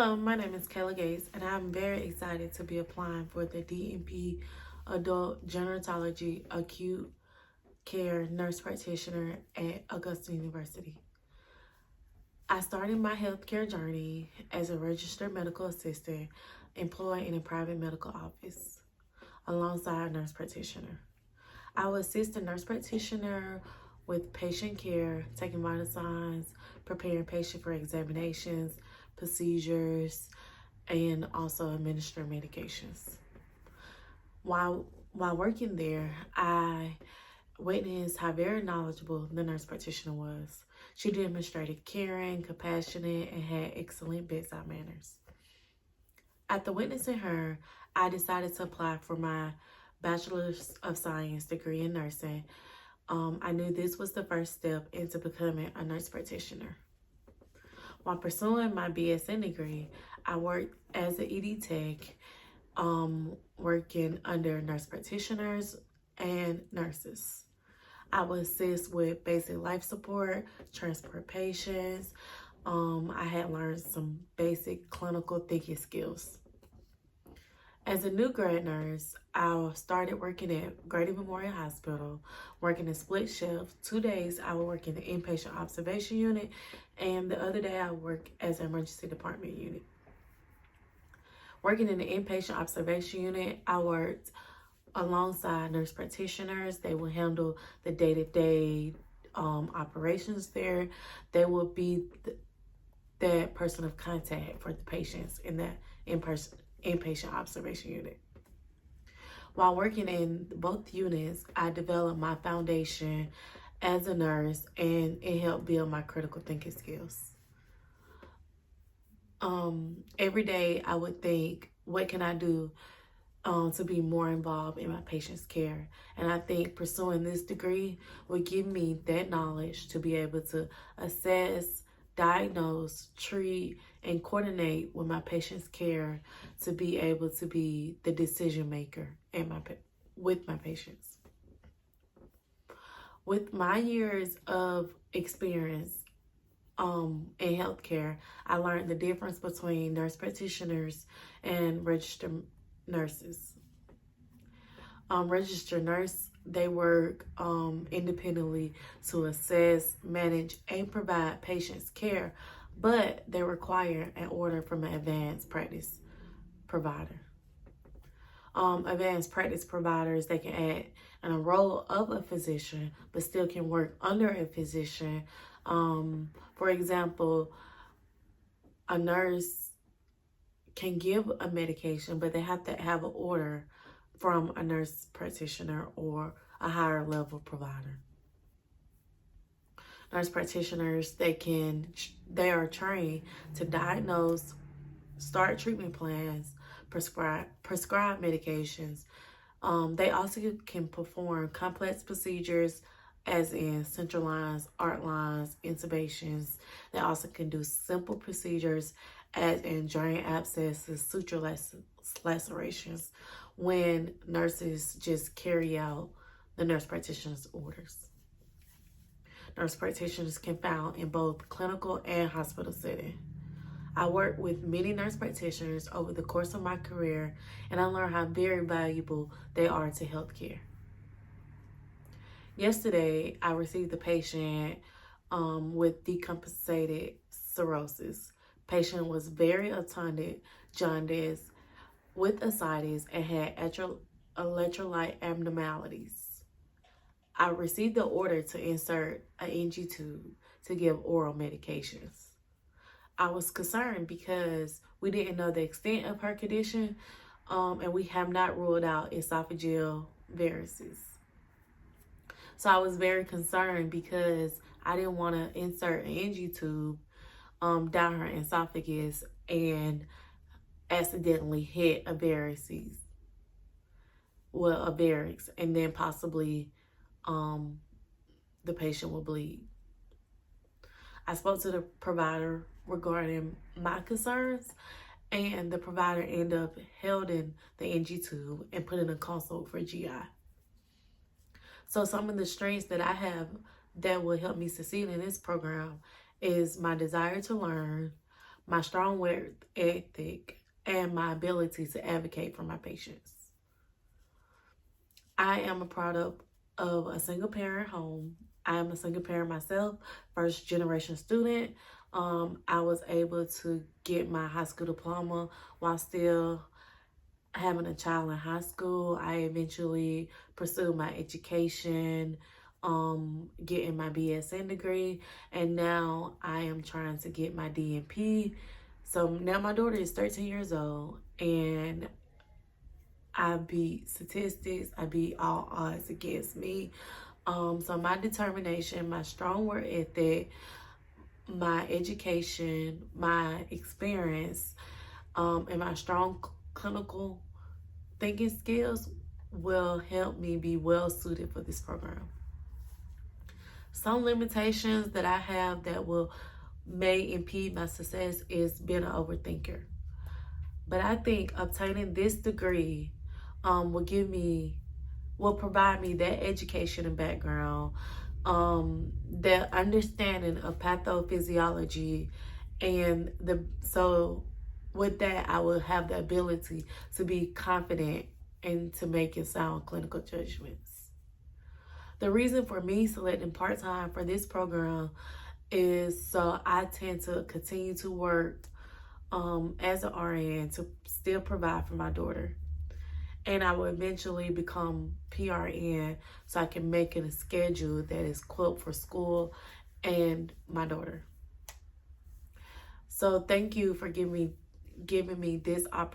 Hello, my name is Kayla Gates, and I'm very excited to be applying for the DNP Adult Gerontology Acute Care Nurse Practitioner at Augusta University. I started my healthcare journey as a registered medical assistant employed in a private medical office alongside a nurse practitioner. I will assist the nurse practitioner with patient care, taking vital signs, preparing patient for examinations, procedures, and also administer medications. While working there, I witnessed how very knowledgeable the nurse practitioner was. She demonstrated caring, compassionate, and had excellent bedside manners. After witnessing her, I decided to apply for my Bachelor's of Science degree in nursing. I knew this was the first step into becoming a nurse practitioner. While pursuing my BSN degree, I worked as an ED tech, working under nurse practitioners and nurses. I would assist with basic life support, transport patients. I had learned some basic clinical thinking skills. As a new grad nurse, I started working at Grady Memorial Hospital, working a split shift. 2 days I would work in the inpatient observation unit, and the other day I would work as an emergency department unit. Working in the inpatient observation unit, I worked alongside nurse practitioners. They will handle the day-to-day operations there. They will be that person of contact for the patients in that inpatient observation unit. While working in both units, I developed my foundation as a nurse, and it helped build my critical thinking skills. Every day I would think, what can I do to be more involved in my patient's care? And I think pursuing this degree would give me that knowledge to be able to assess, diagnose, treat, and coordinate with my patient's care to be able to be the decision maker with my patients. With my years of experience in healthcare, I learned the difference between nurse practitioners and registered nurses. Registered nurse, they work independently to assess, manage, and provide patients care, but they require an order from an advanced practice provider. Advanced practice providers, they can act in a role of a physician, but still can work under a physician. For example, a nurse can give a medication, but they have to have an order from a nurse practitioner or a higher level provider. Nurse practitioners, they are trained to diagnose, start treatment plans, prescribe medications. They also can perform complex procedures as in central lines, art lines, intubations. They also can do simple procedures as in drain abscesses, suture lacerations, when nurses just carry out the nurse practitioner's orders. Nurse practitioners can be found in both clinical and hospital setting. I worked with many nurse practitioners over the course of my career, and I learned how very valuable they are to healthcare. Yesterday, I received a patient with decompensated cirrhosis. Patient was very attended, jaundice, with ascites, and had electrolyte abnormalities. I received the order to insert an NG tube to give oral medications. I was concerned because we didn't know the extent of her condition, and we have not ruled out esophageal varices. So I was very concerned because I didn't want to insert an NG tube down her esophagus and accidentally hit a varices. Well, a varix, and then possibly the patient will bleed. I spoke to the provider regarding my concerns, and the provider ended up holding the NG tube and put in a consult for GI. So some of the strengths that I have that will help me succeed in this program is my desire to learn, my strong work ethic, and my ability to advocate for my patients. I am a product of a single parent home. I am a single parent myself, first generation student. I was able to get my high school diploma while still having a child in high school. I eventually pursued my education, getting my BSN degree, and now I am trying to get my DNP. So now my daughter is 13 years old, and I beat statistics. I beat all odds against me. So my determination, my strong work ethic, my education, my experience, and my strong clinical thinking skills will help me be well suited for this program. Some limitations that I have that may impede my success is being an overthinker. But I think obtaining this degree will provide me that education and background, that understanding of pathophysiology, and so with that I will have the ability to be confident and to make sound clinical judgments. The reason for me selecting part-time for this program is so I tend to continue to work as an RN to still provide for my daughter. And I will eventually become PRN so I can make it a schedule that is equipped for school and my daughter. So thank you for giving me this opportunity.